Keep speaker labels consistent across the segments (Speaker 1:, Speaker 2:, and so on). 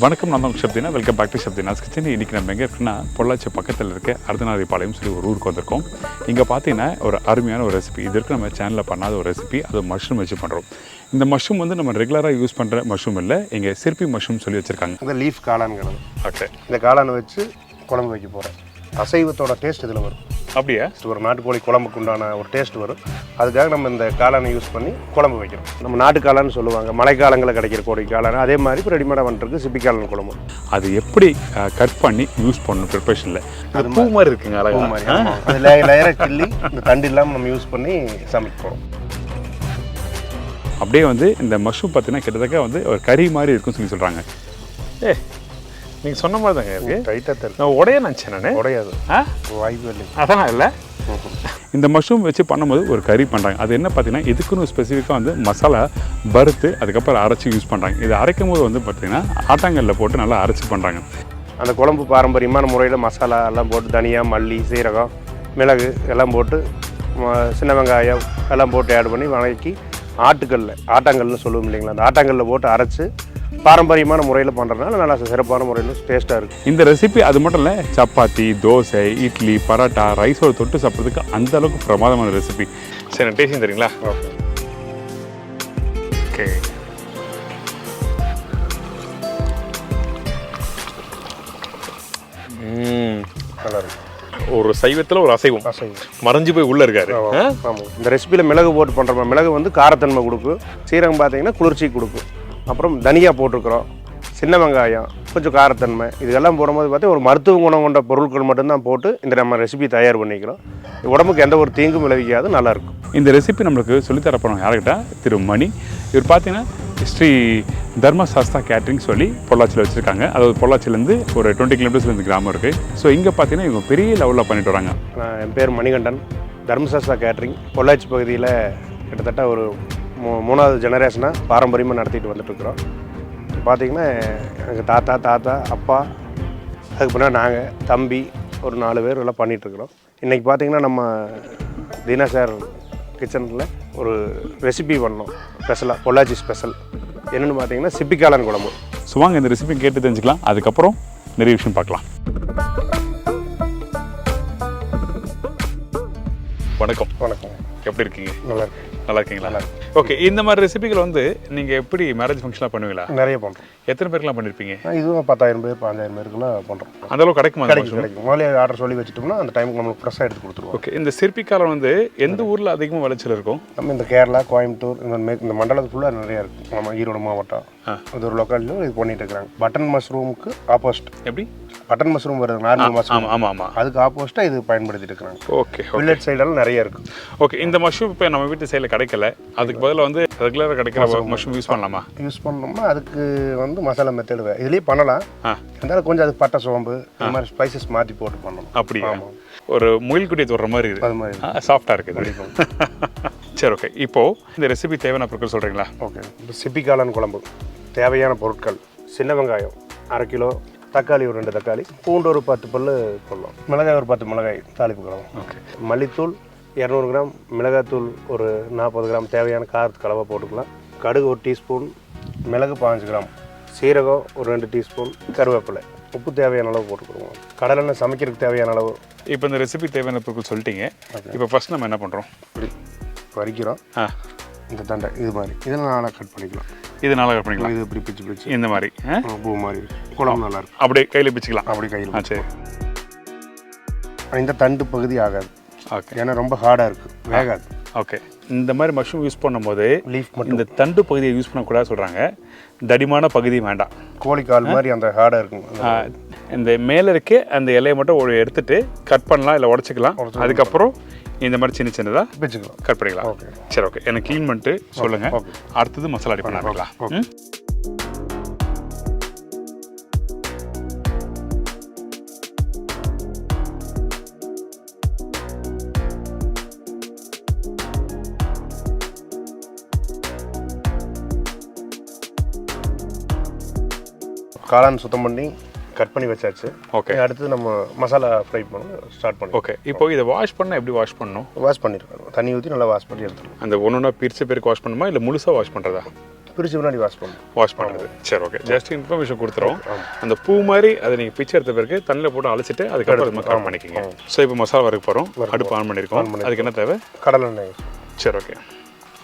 Speaker 1: வணக்கம், நான் தான் Shabdina. Welcome back to Shabdina's kitchen. இன்றைக்கி நம்ம எங்கே இருக்குன்னா பொள்ளாச்சி பக்கத்தில் இருக்க அர்த்தநாரிபாளையம் சொல்லி ஒரு ஊருக்கு வந்திருக்கோம். இங்கே பார்த்தீங்கன்னா ஒரு அருமையான ஒரு ரெசிபி. இது வரைக்கும் நம்ம சேனலில் பண்ணாத ஒரு ரெசிபி. அது மஷ்ரூம் வச்சு பண்ணுறோம். இந்த மஷ்ரூம் வந்து நம்ம ரெகுலராக யூஸ் பண்ணுற மஷ்ரூம் இல்லை, இங்கே சிற்பி மஷ்ரூம் சொல்லி வச்சுருக்காங்க.
Speaker 2: இந்த லீஃப் காளான்கிறது.
Speaker 1: ஓகே,
Speaker 2: இந்த காளானை வச்சு குழம்பு வைக்க போகிறேன். அசைவத்தோட டேஸ்ட் இதில் வரும்.
Speaker 1: அப்படியே
Speaker 2: ஒரு நாட்டுக்கோழி குழம்புக்கு உண்டான ஒரு டேஸ்ட் வரும். அதுக்காக நம்ம இந்த காளானை யூஸ் பண்ணி குழம்பு வைக்கிறோம். நம்ம நாட்டு காளான்னு சொல்லுவாங்க, மழைக்காலங்களில் கிடைக்கிற கோழி காளான். அதே மாதிரி இப்போ ரெடிமேடாக வந்துருக்கு சிப்பி காளான் குழம்பு.
Speaker 1: அது எப்படி கட் பண்ணி யூஸ் பண்ணணும் ப்ரிப்பரேஷனில்? அது பூ மாதிரி இருக்குங்க, அழகாக
Speaker 2: மாதிரி. அது லேயராக கிள்ளி இந்த தண்டு இல்லாமல் நம்ம யூஸ் பண்ணி சமைக்கிறோம்.
Speaker 1: அப்படியே வந்து இந்த மஷ்ரூம் பார்த்தீங்கன்னா கிட்டத்தட்ட வந்து ஒரு கறி மாதிரி இருக்குன்னு சொல்லி சொல்கிறாங்க. நீங்கள் சொன்ன மாதிரி தாங்க இருக்குது.
Speaker 2: டைட்டாக தரும்.
Speaker 1: நான் உடைய நினச்சேன். நான் உடையாது,
Speaker 2: வாய்ப்பு இல்லை.
Speaker 1: அதான் இல்லை. இந்த மஷ்ரூம் வச்சு பண்ணும்போது ஒரு கறி பண்ணுறாங்க. அது என்ன பார்த்தீங்கன்னா இதுக்குன்னு ஸ்பெசிஃபிக்காக வந்து மசாலா வறுத்து அதுக்கப்புறம் அரைச்சி யூஸ் பண்ணுறாங்க. இது அரைக்கும் போது வந்து பார்த்திங்கன்னா ஆட்டாங்கல்ல போட்டு நல்லா அரைச்சி பண்ணுறாங்க.
Speaker 2: அந்த குழம்பு பாரம்பரியமான முறையில் மசாலா எல்லாம் போட்டு தனியா, மல்லி, சீரகம், மிளகு எல்லாம் போட்டு சின்ன வெங்காயம் எல்லாம் போட்டு ஆட் பண்ணி வதக்கி ஆட்டாங்கல்னு சொல்லுவோம் இல்லைங்களா, அந்த ஆட்டாங்கல்ல போட்டு அரைச்சி பாரம்பரியமான முறையில் பண்ணுறதுனால நல்லா சிறப்பான முறையில் டேஸ்ட்டாக இருக்குது.
Speaker 1: இந்த ரெசிபி அது மட்டும் இல்லை, சப்பாத்தி, தோசை, இட்லி, பரோட்டா, ரைஸோட தொட்டு சாப்பிட்றதுக்கு அந்த அளவுக்கு பிரமாதமான ரெசிபி. சரி, நான் டேஸ்டிங் தரீங்களா?
Speaker 2: Okay
Speaker 1: okay.
Speaker 2: நல்லா இருக்கு.
Speaker 1: ஒரு சைவத்தில் ஒரு அசைவம் மறைஞ்சு போய் உள்ளே இருக்காரு.
Speaker 2: ஆமாம், இந்த ரெசிபியில் மிளகு போட்டு பண்ணுறோம். மிளகு வந்து காரத்தன்மை கொடுக்கும், சீரகம் பார்த்தீங்கன்னா குளிர்ச்சி கொடுக்கும். அப்புறம் தனியா போட்டிருக்கிறோம், சின்ன வெங்காயம், கொஞ்சம் காரத்தன்மை, இதெல்லாம் போடும்போது பார்த்தா ஒரு மருத்துவ குணம் கொண்ட பொருட்கள் மட்டும்தான் போட்டு இந்த நம்ம ரெசிபி தயார் பண்ணிக்கிறோம். உடம்புக்கு எந்த ஒரு தீங்கும் விளைவிக்காது, நல்லாயிருக்கும்.
Speaker 1: இந்த ரெசிபி நம்மளுக்கு சொல்லித்தரப்போம் யார்கிட்ட? திரு மணி. இவர் பார்த்தீங்கன்னா ஸ்ரீ தர்மசாஸ்தா கேட்ரிங் சொல்லி பொள்ளாச்சியில் வச்சுருக்காங்க. அதாவது பொள்ளாச்சிலேருந்து ஒரு 20 கிலோமீட்டர்ஸ்லேருந்து கிராமம் இருக்குது. ஸோ இங்கே பார்த்தீங்கன்னா இவங்க பெரிய லெவலில் பண்ணிட்டு வராங்க.
Speaker 2: என் பேர் மணிகண்டன். தர்மசாஸ்தா கேட்ரிங் பொள்ளாச்சி பகுதியில் கிட்டத்தட்ட ஒரு 3வது ஜெனரேஷனாக பாரம்பரியமாக நடத்திட்டு வந்துட்டுருக்குறோம். பார்த்திங்கன்னா எங்கள் தாத்தா, அப்பா, அதுக்கு பின்னாடி நாங்கள், தம்பி, ஒரு 4 பேர் எல்லாம் பண்ணிகிட்ருக்குறோம். இன்றைக்கி பார்த்திங்கன்னா நம்ம தீனா சார் கிச்சனில் ஒரு ரெசிபி பண்ணோம் ஸ்பெஷலாக, பொள்ளாச்சி ஸ்பெஷல். என்னென்னு பார்த்தீங்கன்னா சிப்பி காளான் குழம்பு.
Speaker 1: ஸோ வாங்க இந்த ரெசிபி கேட்டு தெரிஞ்சுக்கலாம். அதுக்கப்புறம் நிறைய விஷயம் பார்க்கலாம். வணக்கம்.
Speaker 2: வணக்கம்.
Speaker 1: எப்படி இருக்கீங்க?
Speaker 2: நல்லா இருக்கு.
Speaker 1: நல்லா இருக்கீங்களா? ஓகே. இந்த மாதிரி ரெசிபிகள் வந்து நீங்கள் எப்படி மேரேஜ் ஃபங்க்ஷனாக பண்ணுவீங்களா?
Speaker 2: நிறைய பண்ணுறோம்.
Speaker 1: எத்தனை பேருக்குலாம் பண்ணியிருப்பீங்க?
Speaker 2: இதுவும் 10,000 பேர் 15,000 பேருக்குலாம் பண்ணுறோம்.
Speaker 1: அந்த அளவுக்கு கிடைக்குமா?
Speaker 2: கிடைக்கும். முதலே ஆர்டர் சொல்லி வச்சுட்டோம்னா அந்த டைமுக்கு நம்மளுக்கு ஃப்ரெஷ்ஷாக எடுத்து கொடுத்துருவோம்.
Speaker 1: ஓகே. இந்த சிற்பி காளான் வந்து எந்த ஊரில் அதிகமாக விளைச்சல் இருக்கும்?
Speaker 2: நம்ம இந்த கேரளா, கோயம்புத்தூர், இந்த மண்டலத்து ஃபுல்லாக நிறையா இருக்குது. நம்ம ஈரோடு மாவட்டம் அது ஒரு லொக்காலிட்டியும் இது பண்ணிட்டு இருக்கிறாங்க. பட்டன் மஷ்ரூமுக்கு ஆப்போசிட்.
Speaker 1: எப்படி
Speaker 2: பட்டன் மஷ்ரூம் வருது, நார்மல் மஷ்ரூம்.
Speaker 1: ஆமாம்,
Speaker 2: அதுக்கு ஆப்போசிட்டாக இது பயன்படுத்திட்டு இருக்கிறாங்க.
Speaker 1: ஓகே.
Speaker 2: வில்லேஜ் சைடெல்லாம் நிறைய இருக்குது.
Speaker 1: ஓகே. இந்த மஷ்ரூம் இப்போ நம்ம வீட்டு சைடில் கிடைக்கல, அதுக்கு பதிலாக வந்து ரெகுலராக கிடைக்கிற மஷ்ரூம் யூஸ் பண்ணலாமா?
Speaker 2: யூஸ் பண்ணோம்னா அதுக்கு வந்து மசாலா மெத்தடு இதுலேயே பண்ணலாம். இருந்தாலும் கொஞ்சம் அது பட்டை, சோம்பு, இந்த மாதிரி ஸ்பைசஸ் மாற்றி போட்டு பண்ணணும்.
Speaker 1: அப்படியா? ஒரு முயல் குட்டியை தொடுற மாதிரி இருக்குது.
Speaker 2: அது மாதிரி
Speaker 1: சாஃப்டாக இருக்குது. சரி, ஓகே. இப்போது இந்த ரெசிபி தேவையான பொருட்கள் சொல்கிறீங்களா?
Speaker 2: ஓகே. இப்போ சிப்பி காளான் குழம்பு தேவையான பொருட்கள்: சின்ன வெங்காயம் 1/2 கிலோ, தக்காளி ஒரு 2 தக்காளி, பூண்டு ஒரு 10 பல் போடலாம், மிளகாய் ஒரு 10 மிளகாய் தாளிப்பு கிழங்கு. ஓகே. மல்லித்தூள் 200 கிராம், மிளகாத்தூள் ஒரு 40 கிராம், தேவையான காரத்துக்கு அளவாக போட்டுக்கலாம். கடுகு 1 டீஸ்பூன், மிளகு 15 கிராம், சீரகம் ஒரு 2 டீஸ்பூன், கருவேப்பிலை, உப்பு தேவையான அளவு போட்டுக்கிடுவோம். கடலெண்ணெய் சமைக்கிறதுக்கு தேவையான அளவு.
Speaker 1: இப்போ இந்த ரெசிபி தேவையான பொருட்கள் சொல்லிட்டீங்க. இப்போ ஃபர்ஸ்ட் நம்ம என்ன பண்ணுறோம்?
Speaker 2: இப்படி வரிக்கிறோம். இந்த தண்டை இது மாதிரி இதெல்லாம் நாளாக கட் பண்ணிக்கலாம்.
Speaker 1: இது நாளாக கட் பண்ணிக்கலாம்.
Speaker 2: இது இப்படி பிச்சு
Speaker 1: இந்த மாதிரி
Speaker 2: பூ மாதிரி குழம்பு நல்லாயிருக்கும்.
Speaker 1: அப்படியே கையில் பிச்சுக்கலாம்.
Speaker 2: அப்படி கையில்.
Speaker 1: சரி.
Speaker 2: இந்த தண்டு பகுதி ஆகாது.
Speaker 1: ஓகே.
Speaker 2: ஏன்னா ரொம்ப ஹார்டாக இருக்குது, வேகாது.
Speaker 1: ஓகே. இந்த மாதிரி மஷ்ரூம் யூஸ் பண்ணும்போது
Speaker 2: லீஃப் மட்டும்,
Speaker 1: இந்த தண்டு பகுதியை யூஸ் பண்ணக்கூடாது சொல்கிறாங்க. தடிமான பகுதி வேண்டாம்.
Speaker 2: கோழிக்கால் மாதிரி அந்த ஹார்டாக இருக்கும்.
Speaker 1: இந்த மேலே இருக்க அந்த இலையை மட்டும் எடுத்துட்டு கட் பண்ணலாம், இல்லை உடச்சிக்கலாம். அதுக்கப்புறம் இந்த மாதிரி சின்ன சின்னதாக
Speaker 2: பிச்சுக்கலாம்,
Speaker 1: கட் பண்ணிக்கலாம்.
Speaker 2: ஓகே.
Speaker 1: சரி, ஓகே. எனக்கு க்ளீன் பண்ணிட்டு சொல்லுங்கள். அடுத்தது மசாலா ரெடி பண்ணிக்கலாம்.
Speaker 2: காளான் சுத்தம் பண்ணி கட் பண்ணி வச்சாச்சு.
Speaker 1: ஓகே.
Speaker 2: அடுத்து நம்ம மசாலா ஃப்ரை பண்ண ஸ்டார்ட் பண்ணி.
Speaker 1: ஓகே. இப்போ இதை வாஷ் பண்ண எப்படி வாஷ் பண்ணணும்?
Speaker 2: வாஷ் பண்ணிருக்கோம். தண்ணி ஊற்றி நல்லா வாஷ் பண்ணி எடுத்துருவோம்.
Speaker 1: அந்த ஒன்றா பிரிச்ச பேருக்கு வாஷ் பண்ணுமா இல்லை முழுசாக வாஷ் பண்ணுறதா?
Speaker 2: பிரிச்சு முன்னாடி வாஷ் பண்ணணும்.
Speaker 1: வாஷ் பண்ணுறது. சரி, ஓகே. ஜஸ்ட் இன்ஃபர்மேஷன் கொடுத்துறோம். அந்த பூ மாதிரி அதை நீங்கள் பிச்சை எடுத்த பிறகு தண்ணியில் போட்டு அழைச்சிட்டு அதுக்கப்புறம் அது கட் பண்ணிக்கிங்க. ஸோ இப்போ மசாலா வரைக்கும் போகிறோம். அடுப்பு ஆன் பண்ணியிருக்கோம். அதுக்கு என்ன தேவை?
Speaker 2: கடலெண்ணெய்.
Speaker 1: சரி, ஓகே.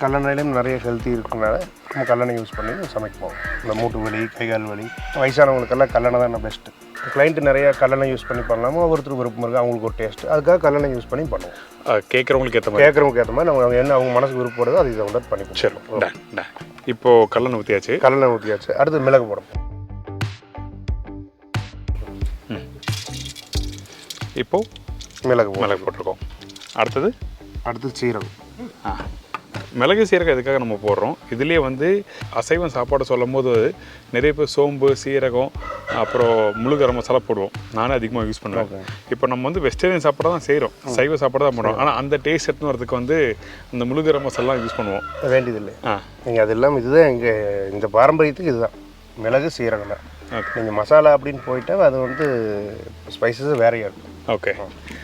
Speaker 2: கடலெண்ணெயிலும் நிறைய ஹெல்த்தி இருக்கிறதுனால நம்ம கடலெண்ணெய் யூஸ் பண்ணி சமைப்போம். இந்த மூட்டு வலி, கைகால் வலி, வயசானவங்களுக்கெல்லாம் கடலெண்ணெய் தான் பெஸ்ட்டு. கிளைண்ட்டு நிறைய கடலெண்ணெய் யூஸ் பண்ணி பண்ணலாமா, ஒருத்தர் விருப்பம் இருக்குது, அவங்களுக்கு ஒரு டேஸ்ட், அதுக்காக கடலெண்ணெய் யூஸ் பண்ணி பண்ணுவோம்.
Speaker 1: கேட்குறவங்களுக்கு ஏற்ற மாதிரி
Speaker 2: நம்ம என்ன அவங்க மனசுக்கு விருப்பப்படுதோ அது இதை வந்து பண்ணிப்போம்.
Speaker 1: சரி, இப்போது கடலெண்ணெய் ஊற்றியாச்சு. அடுத்து மிளகு போடணும். இப்போது மிளகு போட்டிருக்கோம். அடுத்து
Speaker 2: சீரகம்.
Speaker 1: மிளகு சீரகம் எதுக்காக நம்ம போடுறோம்? இதுலேயே வந்து அசைவம் சாப்பாடு சொல்லும் போது நிறைய பேர் சோம்பு, சீரகம், அப்புறம் முழு கரம் மசாலா போடுவோம். நானே அதிகமாக யூஸ் பண்ணுவேன். இப்போ நம்ம வந்து வெஜிடேரியன் சாப்பாடு தான் செய்கிறோம், சைவ சாப்பாடு தான் பண்ணுறோம். ஆனால் அந்த டேஸ்ட் எடுத்துன்னு வரதுக்கு வந்து இந்த முழு கரம் மசாலா யூஸ் பண்ணுவோம்.
Speaker 2: வேண்டியதில்லை. நீங்கள் அது இல்லாமல் இதுதான் எங்கள் இந்த பாரம்பரியத்துக்கு இதுதான் மிளகு சீரகம் தான். நீங்கள் மசாலா அப்படின்னு போயிட்டால் அது வந்து ஸ்பைசஸ் வேறையாக இருக்கும்.
Speaker 1: ஓகே.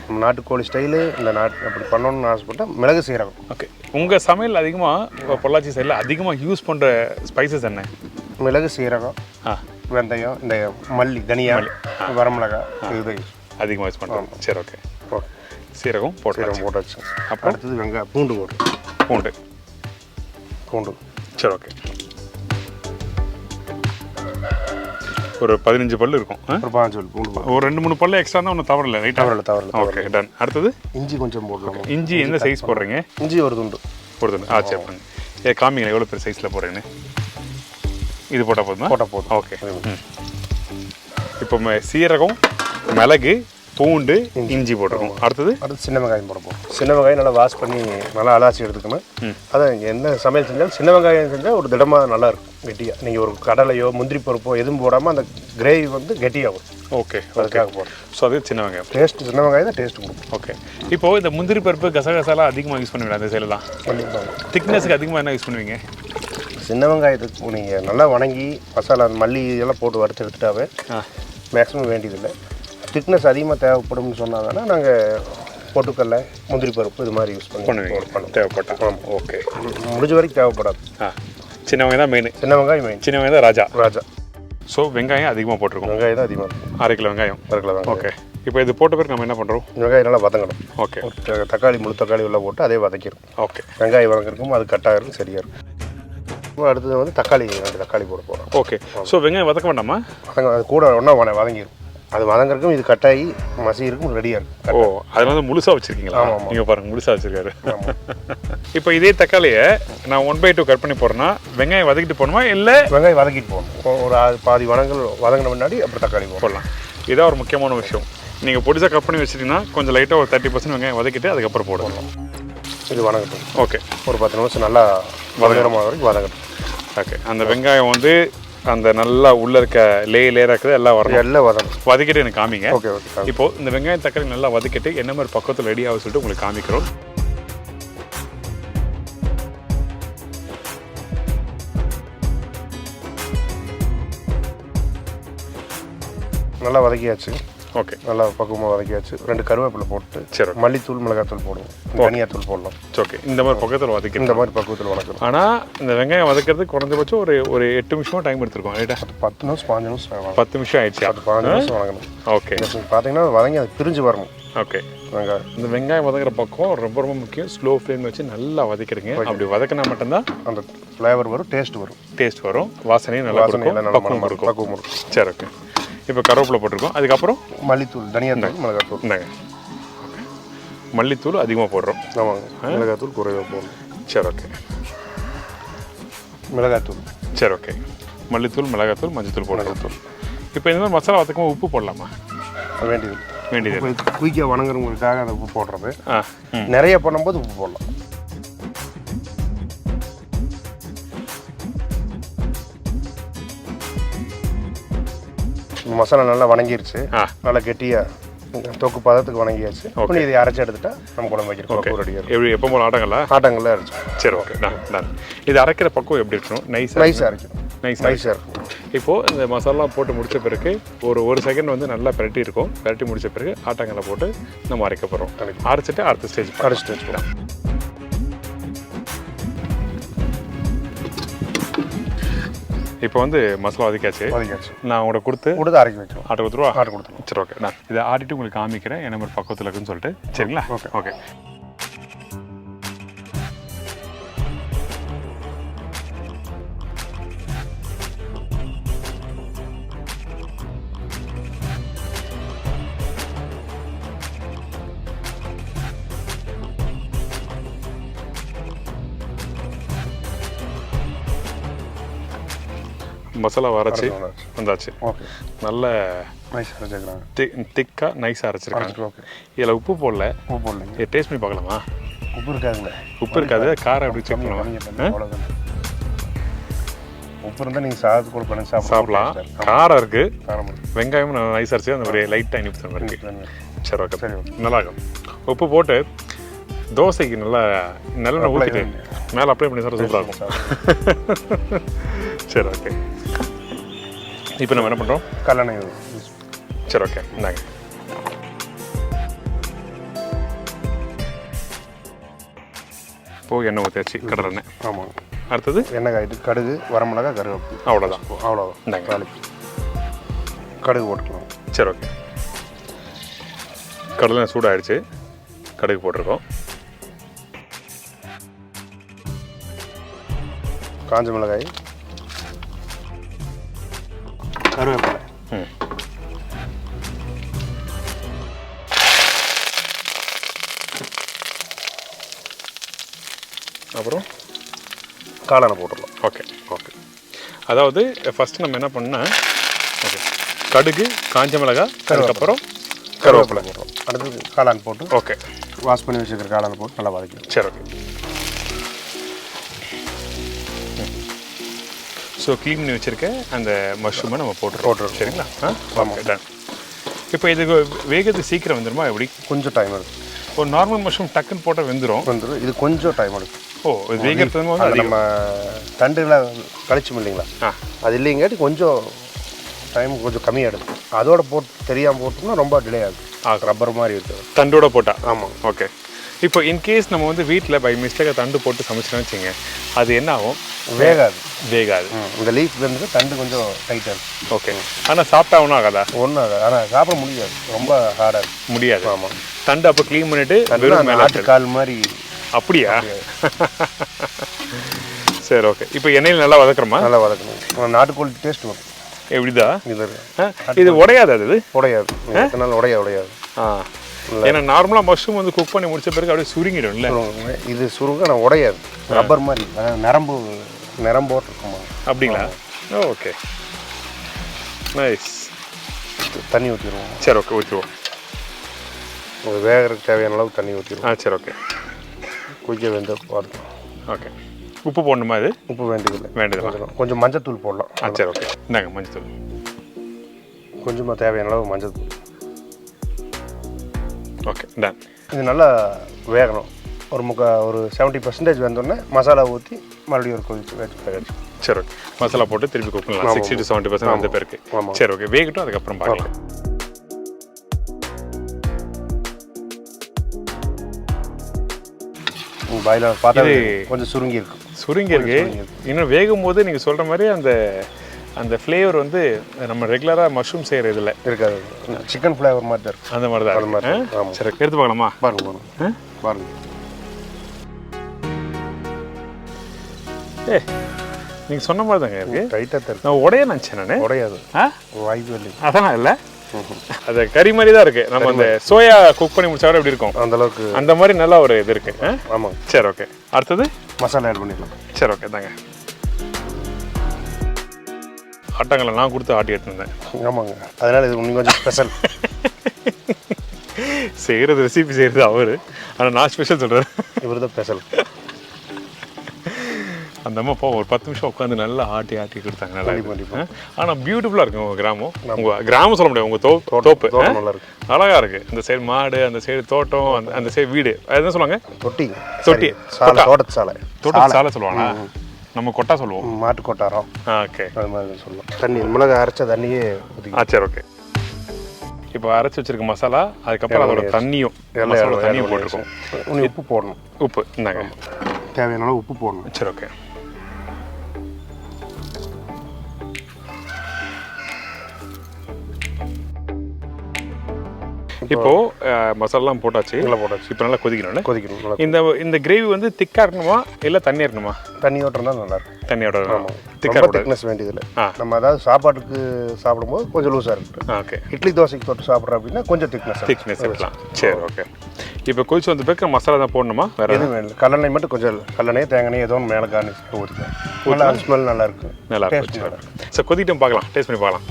Speaker 2: நம்ம நாட்டுக்கோழி ஸ்டைலு இந்த அப்படி பண்ணணும்னு ஆசைப்பட்டால் மிளகு சீரகம்.
Speaker 1: ஓகே. உங்கள் சமையல் அதிகமாக பொள்ளாச்சி சைடில் அதிகமாக யூஸ் பண்ணுற ஸ்பைசஸ் என்ன?
Speaker 2: மிளகு சீரகம், வெந்தயம், இந்த மல்லி, தனியா, வரமிளகா, இதுதான் யூஸ்
Speaker 1: அதிகமாக யூஸ் பண்ணுறோம். சரி, ஓகே. சீரகம் போட்டாச்சு.
Speaker 2: அப்புறம் அடுத்தது வெங்காயம், பூண்டு.
Speaker 1: சரி, ஓகே. ஒரு 15 பல்லு இருக்கும்.
Speaker 2: ஒரு 15 பல்லு பூண்டு.
Speaker 1: ஒரு 2-3 பல்லு எக்ஸ்ட்ரா தான் ஒன்றும் தவறில்லை. ரைட்,
Speaker 2: தவறில்லை.
Speaker 1: Okay, done. அடுத்தது
Speaker 2: இஞ்சி கொஞ்சம் போடுறோம்.
Speaker 1: இஞ்சி எந்த சைஸ் போடுறீங்க?
Speaker 2: இஞ்சி ஒரு துண்டு.
Speaker 1: சரி, பண்ணுங்க. ஏ காமிங்க எவ்வளோ பெரிய சைஸில் போடுறீங்கன்னு. இது போட்டால் போதும். ஓகே. இப்போ சீரகம், மிளகு, பூண்டு, இஞ்சி போட்டிருக்கோம். அடுத்து
Speaker 2: சின்ன வெங்காயம் போட போகிறோம். சின்ன வெங்காயம் நல்லா வாஷ் பண்ணி நல்லா அலாசி எடுத்துக்கணும். அதான் இங்கே என்ன சமையல் செஞ்சாலும் சின்ன வெங்காயம் செஞ்சால் ஒரு திடமாக நல்லா இருக்கும், கெட்டியாக. நீங்கள் ஒரு கடலையோ முந்திரி பருப்போ எதுவும் போடாமல் அந்த கிரேவி வந்து கெட்டியாகும்.
Speaker 1: ஓகே,
Speaker 2: அதுக்காக போகிறோம்.
Speaker 1: ஸோ அது சின்ன வெங்காயம்
Speaker 2: சின்ன வெங்காயம் தான் டேஸ்ட் கொடுக்கும்.
Speaker 1: ஓகே. இப்போது இந்த முந்திரி பருப்பு, கசகசாலாம் அதிகமாக யூஸ் பண்ணுவீங்க அந்த சைடில் தான்? திக்னஸுக்கு அதிகமாக என்ன யூஸ் பண்ணுவீங்க?
Speaker 2: சின்ன வெங்காயத்துக்கு நீங்கள் நல்லா வணங்கி மசாலா மல்லி இதெல்லாம் போட்டு வறுத்து எடுத்துட்டாவே மேக்ஸிமம் வேண்டியதில்லை. திக்னஸ் அதிகமாக தேவைப்படும்னு சொன்னாங்கன்னா நாங்கள் பொட்டுக்கடலை, முந்திரி பருப்பு இது மாதிரி யூஸ் பண்ணுவோம்.
Speaker 1: தேவைப்பட்டா. ஓகே.
Speaker 2: முடிஞ்ச வரைக்கும் தேவைப்படாது.
Speaker 1: சின்ன வெங்காயம் தான் மெயின்.
Speaker 2: சின்ன வெங்காயம் மெயின்.
Speaker 1: சின்ன வெங்காயம் தான் ராஜா. ஸோ வெங்காயம் அதிகமாக போட்டிருக்கோம்.
Speaker 2: வெங்காயம் தான் அதிகமாக இருக்கும்.
Speaker 1: 1/2 கிலோ வெங்காயம்.
Speaker 2: 1/2 கிலோ வெங்காயம்.
Speaker 1: ஓகே. இப்போ இது போட்ட பிறகு நம்ம என்ன பண்ணுறோம்?
Speaker 2: வெங்காயம் நல்லா வதங்கணும்.
Speaker 1: ஓகே.
Speaker 2: தக்காளி, முழு தக்காளி உள்ள போட்டு அதே வதக்கிடும்.
Speaker 1: ஓகே.
Speaker 2: வெங்காயம் வதங்கிருக்கும், அது கட்டாக இருக்கும், சரியாக இருக்கும். அடுத்தது வந்து தக்காளி 2 தக்காளி போட போகிறோம்.
Speaker 1: ஓகே. ஸோ வெங்காயம் வதக்க வேண்டாமா?
Speaker 2: அது கூட ஒன்றா வதங்கிடும். அது வதங்கிறதுக்கும் இது கட்டாயி மசி இருக்கும், ரெடியாக இருக்கும்.
Speaker 1: ஓ, அதில் வந்து முழுசாக வச்சுருக்கீங்களா? நீங்கள் பாருங்கள், முழுசாக வச்சுருக்காரு. இப்போ இதே தக்காளியை நான் 1/2 கட் பண்ணி போடுறேன்னா வெங்காயம் வதக்கிட்டு போகணுமா இல்லை?
Speaker 2: வெங்காயம் வதக்கிட்டு போகணும். ஒரு பாதி வதங்கின முன்னாடி அப்புறம் தக்காளி போடலாம்.
Speaker 1: இதான் ஒரு முக்கியமான விஷயம். நீங்கள் பொடிசாக கட் பண்ணி வச்சிட்டிங்கன்னா கொஞ்சம் லைட்டாக ஒரு 30% வெங்காயம் வதக்கிட்டு அதுக்கப்புறம் போடணும்.
Speaker 2: இது வதங்கட்டும்.
Speaker 1: ஓகே.
Speaker 2: ஒரு 10 நிமிஷம் நல்லா வதங்குற வரைக்கும் வதங்கட்டும்.
Speaker 1: ஓகே. அந்த வெங்காயம் வந்து அந்த நல்லா உள்ளே இருக்க லேயராக இருக்குது எல்லாம் வரணும்.
Speaker 2: எல்லாம்
Speaker 1: வதக்கிட்டு எனக்கு காமிங்க.
Speaker 2: ஓகே.
Speaker 1: இப்போது இந்த வெங்காயம் தக்காளி நல்லா வதக்கிட்டு என்ன மாதிரி பக்கத்தில் ரெடி ஆக சொல்லிட்டு உங்களுக்கு காமிக்கிறோம்.
Speaker 2: நல்லா வதக்கியாச்சு.
Speaker 1: ஓகே.
Speaker 2: நல்லா பக்குவமாக வதக்கியாச்சு. 2 கருவேப்பிலை போட்டு,
Speaker 1: சரி,
Speaker 2: மல்லித்தூள், மிளகாத்தூள் போடுவோம், தனியாத்தூள் போடலாம்.
Speaker 1: ஓகே. இந்த மாதிரி பக்கத்தில் வதக்கி
Speaker 2: இந்த மாதிரி பக்குவத்தில் வதக்கணும்.
Speaker 1: ஆனால் இந்த வெங்காயம் வதக்கிறதுக்கு குறைஞ்சபட்சம் ஒரு 8 நிமிஷமாக டைம் எடுத்துருக்கோம். ரைட்டா?
Speaker 2: 10 நிமிஷம் 15 நிமிஷம்
Speaker 1: 10 நிமிஷம் ஆயிடுச்சு.
Speaker 2: 15 நிமிஷம் வதங்கணும்.
Speaker 1: ஓகே.
Speaker 2: பார்த்தீங்கன்னா வதங்கி அது பிரிஞ்சு வரணும்.
Speaker 1: ஓகே. இந்த வெங்காயம் வதங்குற பக்கம் ரொம்ப ரொம்ப முக்கியம். ஸ்லோ ஃப்ளேம் வச்சு நல்லா வதக்கிடுங்க. அப்படி வதக்கினா மட்டும்தான்
Speaker 2: அந்த ஃப்ளேவர் வரும், டேஸ்ட் வரும்,
Speaker 1: வாசனையும் நல்லா இருக்கும். சரி, ஓகே. இப்போ கருவேப்பிலை போட்டிருக்கோம். அதுக்கப்புறம்
Speaker 2: மல்லித்தூள், தனியாத்தூள், மிளகாத்தூள்.
Speaker 1: இந்தாங்க. மல்லித்தூள் அதிகமாக போடுறோம்.
Speaker 2: ஆமாங்க. மிளகாத்தூள் குறைவாக போடணும்.
Speaker 1: சரி, ஓகே.
Speaker 2: மிளகாத்தூள்.
Speaker 1: சரி, ஓகே. மல்லித்தூள், மிளகாத்தூள், மஞ்சத்தூள் போடுறோம். இப்போ இந்த மாதிரி மசாலா வதக்கும் உப்பு போடலாமா? வேண்டியது
Speaker 2: குயிக்காக வணங்குறவங்களுக்காக அந்த உப்பு போடுறது. நிறைய பண்ணும்போது உப்பு போடலாம். மசாலா நல்லா வணங்கிருச்சு. நல்லா கெட்டியாக தொக்கு பதத்துக்கு வணங்கியாச்சு. அப்படி இதை அரைச்சி எடுத்துட்டா நம்ம குழம்பு வைக்கிறோம். ரெடியாக
Speaker 1: எப்படி எப்போ போல
Speaker 2: ஆட்டங்கள்லாம் அரைச்சி.
Speaker 1: சரி, ஓகே. இது அரைக்கிற பக்கம் எப்படி இருக்கணும்? நைஸாக
Speaker 2: அரைக்கணும்.
Speaker 1: நைஸாக இருக்கும். இப்போது இந்த மசாலா போட்டு முடித்த பிறகு ஒரு செகண்ட் வந்து நல்லா பிரட்டி இருக்கும். பிரட்டி முடித்த பிறகு ஆட்டாங்கல்லை போட்டு நம்ம அரைக்க போகிறோம். அரைச்சிட்டு அடுத்த ஸ்டேஜ்
Speaker 2: வச்சுக்கலாம்.
Speaker 1: இப்போ வந்து மசாலா வதக்கியாச்சு. நான் உங்கள்கிட்ட கொடுத்து
Speaker 2: அரைக்கி வச்சிருவோம்.
Speaker 1: ஆட்டை கொடுத்துருவா?
Speaker 2: ஆட்டை கொடுத்துருவோம்.
Speaker 1: சரி, ஓகே. நான் இதை ஆட்டிட்டு உங்களுக்கு காமிக்கிறேன் என்ன மாதிரி பக்கத்தில் இருக்குன்னு சொல்லிட்டு. சரிங்களா?
Speaker 2: Okay
Speaker 1: okay. மசாலா அரைச்சி வந்தாச்சு.
Speaker 2: ஓகே.
Speaker 1: நல்ல
Speaker 2: நைஸாக அரைச்சிருக்காங்க.
Speaker 1: திக்காக நைஸாக அரைச்சிருக்காங்க.
Speaker 2: ஓகே.
Speaker 1: இதில் உப்பு போடல.
Speaker 2: உப்பு போடலைங்க.
Speaker 1: இதை டேஸ்ட் பண்ணி பார்க்கலாமா?
Speaker 2: உப்பு இருக்காதுங்களே.
Speaker 1: உப்பு இருக்காது. காரம் எப்படி செக் பண்ணுவாங்க?
Speaker 2: உப்பு இருந்தால் நீங்கள் சாதத்து கூட பண்ணி
Speaker 1: சாப்பிடலாம். காரம் இருக்குது. வெங்காயமும் நல்லா நைஸ் அரைச்சி அந்த ஒரு லைட்டாக இனிப்பு தன்மை இருக்குது. சரி, ஓகே.
Speaker 2: சரி,
Speaker 1: நல்லா இருக்கும். உப்பு போட்டு தோசைக்கு நல்லா நல்லெண்ணெய் ஊற்றிட்டு மேலே அப்ளை பண்ணி சாப்பிட சூப்பராக இருக்கும். சரி, ஓகே. இப்போ நம்ம என்ன பண்ணுறோம்?
Speaker 2: கல்லெண்ணெய்.
Speaker 1: சரி, ஓகே. இந்தாங்க. எண்ணெய் ஊற்றியாச்சு. கடலை எண்ணெய்.
Speaker 2: ஆமாங்க.
Speaker 1: அடுத்தது
Speaker 2: எண்ணெய் காய்ட்டு கடுகு, வரமிளகா, கருவேப்பிலை.
Speaker 1: அவ்வளோதான்.
Speaker 2: இந்தாங்க. கடுகு போட்டுக்கலாம்.
Speaker 1: சரி, ஓகே. கடலை சூடாகிடுச்சு. கடுகு போட்டிருக்கோம்.
Speaker 2: காஞ்ச மிளகாய், கருவேப்பிலை.
Speaker 1: அப்புறம்
Speaker 2: காளானை போட்டுடலாம்.
Speaker 1: ஓகே. அதாவது ஃபஸ்ட்டு நம்ம என்ன பண்ணால் ஓகே கடுகு, காஞ்ச மிளகாய், அதுக்கப்புறம் கருவேப்பிலை
Speaker 2: போடுறோம். அடுத்து காளான் போட்டு
Speaker 1: ஓகே
Speaker 2: வாஷ் பண்ணி வச்சுருக்கிற காளானை போட்டு நல்லா வதக்கணும்.
Speaker 1: சரி, ஓகே. ஸோ க்ளீன் பண்ணி வச்சுருக்க அந்த மஷ்ரூமை நம்ம போட்டுருவோம். சரிங்களா? Okay, done. இப்போ இது வேகத்து சீக்கிரம் வந்துடுமா? எப்படி?
Speaker 2: கொஞ்சம் டைம் எடுக்கும்.
Speaker 1: ஒரு நார்மல் மஷ்ரூம் டக்குன்னு போட்டால் வந்துடும்.
Speaker 2: இது கொஞ்சம் டைம் எடுக்கும்.
Speaker 1: இது வேகிறது வந்து
Speaker 2: நம்ம தண்டுகளை கழிச்சோம் இல்லைங்களா, அது இல்லைங்காட்டி கொஞ்சம் டைம் கொஞ்சம் கம்மியாக எடுக்கும். அதோட போட்டு தெரியாமல் போட்டோம்னா ரொம்ப டிலே ஆகும். ரப்பர் மாதிரி இருக்குது
Speaker 1: தண்டோட போட்டால்.
Speaker 2: ஆமாம்.
Speaker 1: ஓகே. இப்போ இன்கேஸ் நம்ம வந்து வீட்டில் பை மிஸ்டேக்காக தண்டு போட்டு சமைச்சோன்னு வச்சுங்க, அது என்ன ஆகும்? வேகாது.
Speaker 2: இந்த லீஃப் வந்து தண்டு கொஞ்சம் டைட்டாக இருக்கும்.
Speaker 1: ஓகே. ஆனால் சாப்பிட்டா ஒன்றும் ஆகாதா?
Speaker 2: ஒன்றும் ஆகாது. ஆனால் சாப்பிட முடியாது, ரொம்ப ஹார்டாக இருக்கும்.
Speaker 1: முடியாது.
Speaker 2: ஆமாம்.
Speaker 1: தண்டு அப்போ க்ளீன் பண்ணிவிட்டு
Speaker 2: ஆட்டுக்கால் மாதிரி.
Speaker 1: அப்படியா? சரி, ஓகே. இப்போ எண்ணெயில் நல்லா வதக்குறோமா?
Speaker 2: நல்லா வதக்கணும். நாட்டுக்கோழி டேஸ்ட் வரும்.
Speaker 1: எப்படிதா இது? உடையாது. அது
Speaker 2: உடையாது. உடையாது.
Speaker 1: ஏன்னா நார்மலாக மஷ்ரூம் வந்து குக் பண்ணி முடிச்ச பிறகு அப்படியே சுருங்கிடும்ல.
Speaker 2: இது சுருங்க ஆனால் உடையாது. ரப்பர் மாதிரி நிரம்போட்டு இருக்குமா?
Speaker 1: அப்படிங்களா? Okay, nice.
Speaker 2: தண்ணி ஊற்றிடுவோம்.
Speaker 1: சரி, ஓகே. ஊற்றிடுவோம்.
Speaker 2: ஒரு வேகிறதுக்கு தேவையான அளவு தண்ணி ஊற்றிடுவோம்.
Speaker 1: சரி, ஓகே.
Speaker 2: குயிக்க வெந்த பார்த்து.
Speaker 1: ஓகே. உப்பு போடணுமா? இது
Speaker 2: உப்பு வேண்டியதில்லை.
Speaker 1: கொஞ்சம்
Speaker 2: மஞ்சத்தூள் போடலாம்.
Speaker 1: சரி, ஓகே. இந்தாங்க மஞ்சத்தூள்.
Speaker 2: கொஞ்சமாக தேவையான அளவு மஞ்சத்தூள்.
Speaker 1: Okay, done.
Speaker 2: இது நல்லா வேகணும். ஒரு 70% வெந்தோடனே மசாலா ஊற்றி மறுபடியும் ஒரு கொதிச்சு வச்சு.
Speaker 1: சரி, ஓகே. மசாலா போட்டு திருப்பி குக் பண்ணலாம். 60 to 70% வந்த பேருக்கு. சரி, ஓகே. வேகட்டும், அதுக்கப்புறம் பார்க்கலாம்.
Speaker 2: பாயிலர் பார்த்தா கொஞ்சம் சுருங்கி இருக்கு.
Speaker 1: இன்னும் வேகும் போது நீங்கள் சொல்கிற மாதிரி அந்த ஃப்ளேவர் வந்து நம்ம ரெகுலராக மஷ்ரூம் செய்கிற இதில்
Speaker 2: இருக்காது. சிக்கன் ஃப்ளேவர் மாதிரி தான் இருக்கும்.
Speaker 1: அந்த மாதிரி தான். சரி, எடுத்து பார்க்கலாமா?
Speaker 2: பாருங்க.
Speaker 1: நீங்கள் சொன்ன மாதிரி தாங்க இருக்கு.
Speaker 2: டைட்டாக தான் இருக்கு.
Speaker 1: நான் உடைய நினச்சேன். நான் உடையாது.
Speaker 2: வாய்ப்பு இல்லை.
Speaker 1: அதெல்லாம் இல்லை. அது கறி மாதிரி தான் இருக்கு. நம்ம அந்த சோயா குக் பண்ணி முடிச்சா எப்படி இருக்கும்
Speaker 2: அந்த அளவுக்கு, அந்த
Speaker 1: மாதிரி நல்லா ஒரு இது இருக்கு.
Speaker 2: ஆமாம்.
Speaker 1: சரி, ஓகே. அடுத்தது
Speaker 2: மசாலா ஆட் பண்ணிடலாம்.
Speaker 1: சரி, ஓகே. தாங்க ஆட்டாங்கல்ல நான் கொடுத்து ஆட்டி எடுத்துருந்தேன்.
Speaker 2: ஆமாங்க. அதனால இது இன்னும் கொஞ்சம் ஸ்பெஷல்.
Speaker 1: ரெசிபி செய்கிறது அவர், ஆனால் நான் ஸ்பெஷல் சொல்கிறேன்.
Speaker 2: இவர் தான் ஸ்பெஷல்.
Speaker 1: அந்த அம்மா ஒரு 10 நிமிஷம் உட்காந்து நல்லா ஆட்டி கொடுத்தாங்க. நல்லா. ஆனால் பியூட்டிஃபுல்லாக இருக்கும் உங்கள் கிராமம். உங்கள் கிராமம் சொல்ல முடியாது, உங்கள் தோப்பு
Speaker 2: நல்லா இருக்கு,
Speaker 1: அழகாக இருக்குது. இந்த சைடு மாடு, அந்த சைடு தோட்டம், அந்த சைடு வீடு. அது என்ன சொல்லுவாங்க?
Speaker 2: தொட்டி.
Speaker 1: தோட்டச்சாலை சொல்லுவாங்களா? நம்ம கொட்டா சொல்லுவோம்.
Speaker 2: மாட்டு கொட்டாரம்.
Speaker 1: ஓகே.
Speaker 2: அது மாதிரி சொல்லலாம். தண்ணி மிளகாய் அரைச்ச தண்ணியே ஊற்றிக்கலாம்.
Speaker 1: சரி ஓகே. இப்போ அரைச்சி வச்சிருக்க மசாலா, அதுக்கப்புறம் அதோட தண்ணியும் தண்ணியும் போட்டிருக்கோம்.
Speaker 2: உப்பு போடணும்.
Speaker 1: உப்பு இந்தாங்க,
Speaker 2: தேவையான அளவு உப்பு போடணும்.
Speaker 1: சரி ஓகே. இப்போ மசாலாலாம் போட்டாச்சு. இப்போ நல்லா கொதிக்கணும். இந்த கிரேவி வந்து திக்கா இருக்கணுமா இல்லை தண்ணியா இருக்கணுமா?
Speaker 2: தண்ணியோட இருந்தால் நல்லா இருக்கும்.
Speaker 1: தண்ணியோட
Speaker 2: திக்னஸ் வேண்டியதில்லை. நம்ம அதாவது சாப்பாட்டுக்கு சாப்பிடும்போது கொஞ்சம் லூஸாக இருக்கட்டும்.
Speaker 1: ஓகே.
Speaker 2: இட்லி தோசைக்கு தொட்டு சாப்பிட்றோம் அப்படின்னா கொஞ்சம் திக்னஸ்
Speaker 1: இருக்கலாம். சரி ஓகே. இப்போ கொதிச்சு வந்த பிறகு மசாலா தான் போடணுமா? வேற
Speaker 2: எதுவும் வேணும். கல்லெண்ணெய் மட்டும் கொஞ்சம் கல்லெண்ணெய் தேங்காய் ஏதோ ஒன்று மேலே கார்னிஷ் ஊற்றிக்கலாம். ஸ்மெல் நல்லா இருக்கும்.
Speaker 1: நல்லா இருக்கும். சரி கொதிக்கிட்டு பார்க்கலாம், டேஸ்ட் பண்ணி பார்க்கலாம்.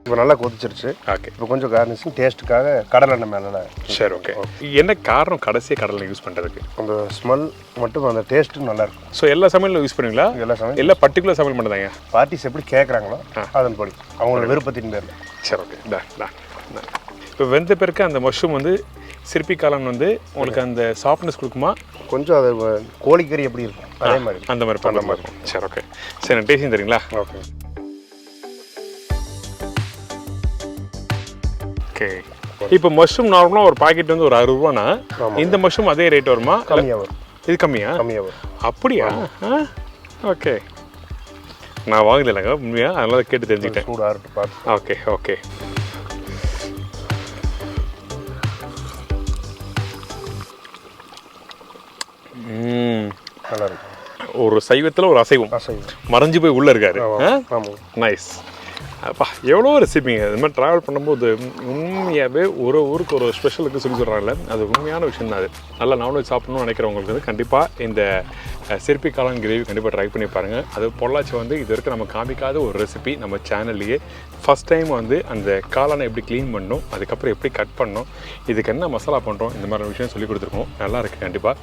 Speaker 2: இப்போ நல்லா கொதிச்சிருச்சு.
Speaker 1: ஓகே.
Speaker 2: இப்போ கொஞ்சம் கார்னிஷிங் டேஸ்ட்டுக்காக கடலை எண்ணெய் மேலே.
Speaker 1: சரி ஓகே. என்ன காரணம் கடைசியாக கடலை யூஸ் பண்ணுறதுக்கு?
Speaker 2: அந்த ஸ்மெல் மட்டும் அந்த டேஸ்ட்டு நல்லாயிருக்கும்.
Speaker 1: ஸோ எல்லா சமையலும் யூஸ் பண்ணுவீங்களா?
Speaker 2: எல்லா சமையல்
Speaker 1: இல்லை பர்டிகுலர் சமையல் பண்ணுதாங்க?
Speaker 2: பார்ட்டிஸ் எப்படி கேட்குறாங்களோ அதன்படி அவங்களோட விருப்பத்தின் பேரில்.
Speaker 1: சரி ஓகே. இப்போ வெந்த பிறகு அந்த மஷ்ரூம் வந்து சிற்பி காளான் வந்து உங்களுக்கு அந்த சாஃப்ட்னஸ் கொடுக்குமா?
Speaker 2: கொஞ்சம் அது கோழிக்கறி எப்படி இருக்கும் அதே மாதிரி
Speaker 1: அந்த மாதிரி பண்ண மாதிரி இருக்கும். சரி ஓகே. சரி நான் டேஸ்டிங் தெரியுங்களா?
Speaker 2: ஓகே.
Speaker 1: ஓகே. இப்போ மஷ்ரூம் நார்மலாக ஒரு பாக்கெட் வந்து ஒரு 60 ரூபானா, இந்த மஷ்ரூம் அதே ரேட் வருமா?
Speaker 2: கம்மியாக வரும்.
Speaker 1: இது கம்மியா?
Speaker 2: கம்மியாக வரும்.
Speaker 1: அப்படியா? ஓகே. நான் வாங்கலைங்க உண்மையாக, அதனால கேட்டு தெரிஞ்சுக்கிட்டேன்.
Speaker 2: சூடாக இருக்கு பார்த்து.
Speaker 1: Okay okay.
Speaker 2: நல்லா இருக்கும்.
Speaker 1: ஒரு சைவத்தில் ஒரு அசைவம் மறைஞ்சு போய் உள்ளே இருக்காரு. நைஸ். அப்பா எவ்வளோ ரெசிபிங்க. இது மாதிரி ட்ராவல் பண்ணும்போது உண்மையாகவே ஒரு ஊருக்கு ஒரு ஸ்பெஷலுக்கு சொல்லி சொல்கிறாங்கல்ல, அது உண்மையான விஷயம் தான். அது நல்லா நான்வெஜ் சாப்பிடணும்னு நினைக்கிறவங்களுக்கு வந்து கண்டிப்பாக இந்த சிற்பி காளான் கிரேவி கண்டிப்பாக ட்ரை பண்ணி பாருங்கள். அது பொள்ளாச்சி வந்து இது வரைக்கும் நம்ம காமிக்காத ஒரு ரெசிபி. நம்ம சேனல்லையே ஃபஸ்ட் டைம் வந்து அந்த காளானை எப்படி க்ளீன் பண்ணணும், அதுக்கப்புறம் எப்படி கட் பண்ணணும், இதுக்கு என்ன மசாலா பண்ணுறோம், இந்த மாதிரி விஷயம் சொல்லி கொடுத்துருக்கோம். நல்லா இருக்குது. கண்டிப்பாக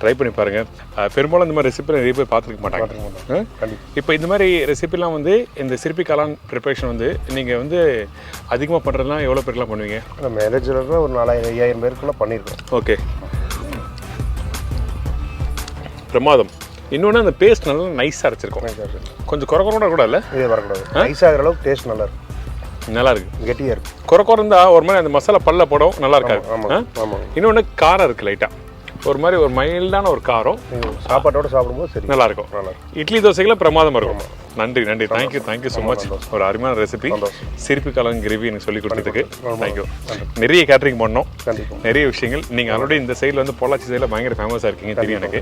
Speaker 1: ட்ரை பண்ணி பாருங்கள். பெரும்பாலும் இந்த மாதிரி ரெசிபி நிறைய பேர் பார்த்துருக்க மாட்டாங்க. இப்போ இந்த மாதிரி ரெசிபிலாம் வந்து இந்த சிற்பி காளான் ப்ரிப்பரேஷன் வந்து நீங்கள் வந்து அதிகமாக பண்ணுறதுலாம் எவ்வளோ பேருக்குலாம் பண்ணுவீங்க?
Speaker 2: மேரேஜில் ஒரு 4000-5000 பேருக்குள்ளே பண்ணியிருக்கோம்.
Speaker 1: ஓகே. பிரமாதம். இன்னொன்று அந்த பேஸ்ட் நல்லா நைஸாக அரைச்சிருக்கோம். கொஞ்சம் குறை கூட இல்லை,
Speaker 2: இதே வரக்கூடாது. நைஸ் ஆகிற அளவுக்கு டேஸ்ட் நல்லா இருக்கும்.
Speaker 1: நல்லா இருக்கு.
Speaker 2: கெட்டியாக இருக்கு.
Speaker 1: குறை இருந்தால் ஒரு மாதிரி அந்த மசாலா பல்ல போடும் நல்லா இருக்காது.
Speaker 2: ஆமாம்.
Speaker 1: இன்னொன்று காரம் இருக்குது லைட்டாக, ஒரு மாதிரி ஒரு மைல்டான ஒரு காரம்.
Speaker 2: சாப்பாட்டோட சாப்பிடும்போது சரி
Speaker 1: நல்லா இருக்கும். இட்லி தோசைக்கெல்லாம் பிரமாதமாக இருக்கும். நன்றி. Thank you so much. ஒரு அருமையான ரெசிபி சிற்பி காளான் கிரேவி எனக்கு சொல்லி கொடுத்ததுக்கு தேங்க்யூ. நிறைய கேட்டரிங் பண்ணோம், நிறைய விஷயங்கள். நீங்கள் ஆல்ரெடி இந்த சைடில் வந்து பொள்ளாச்சி சைடில் பயங்கர ஃபேமஸாக இருக்கீங்க தெரியும் எனக்கு.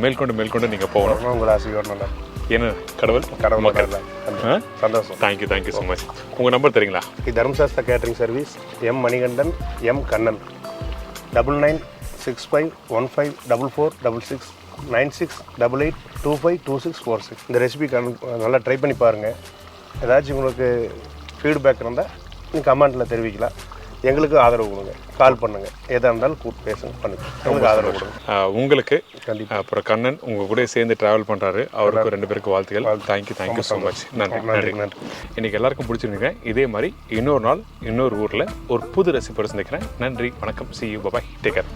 Speaker 1: மேற்கொண்டு நீங்கள் போகணும்.
Speaker 2: உங்கள் ஆசையோடு நல்லா
Speaker 1: என்ன கடவுள்
Speaker 2: சந்தோஷம்.
Speaker 1: Thank you so much. உங்கள் நம்பர் தெரியுங்களா?
Speaker 2: இது Dharmasastha catering service, M Manikandan, M Kannan, 9965154466 9688252646. இந்த ரெசிபி நல்லா ட்ரை பண்ணி பாருங்கள். ஏதாச்சும் உங்களுக்கு ஃபீட்பேக் இருந்தால் நீங்கள் கமெண்ட்டில் தெரிவிக்கலாம். எங்களுக்கு ஆதரவு கொடுங்க, கால் பண்ணுங்கள், எதாக இருந்தாலும் கூப்பிட்டு பேசுங்க, பண்ணுங்க, எங்களுக்கு ஆதரவு கொடுங்க.
Speaker 1: உங்களுக்கு கண்டிப்பாக. அப்புறம் கண்ணன் உங்கள் கூட சேர்ந்து ட்ராவல் பண்ணுறாரு, அவருக்கு 2 பேருக்கு வாழ்த்துக்கள். Thank you so much. நன்றி. இன்றைக்கி எல்லாருக்கும் பிடிச்சிருக்கேன். இதே மாதிரி இன்னொரு நாள் இன்னொரு ஊரில் ஒரு புது ரெசிபியோட சந்திக்கிறேன். நன்றி, வணக்கம். See you, bye-bye, take care.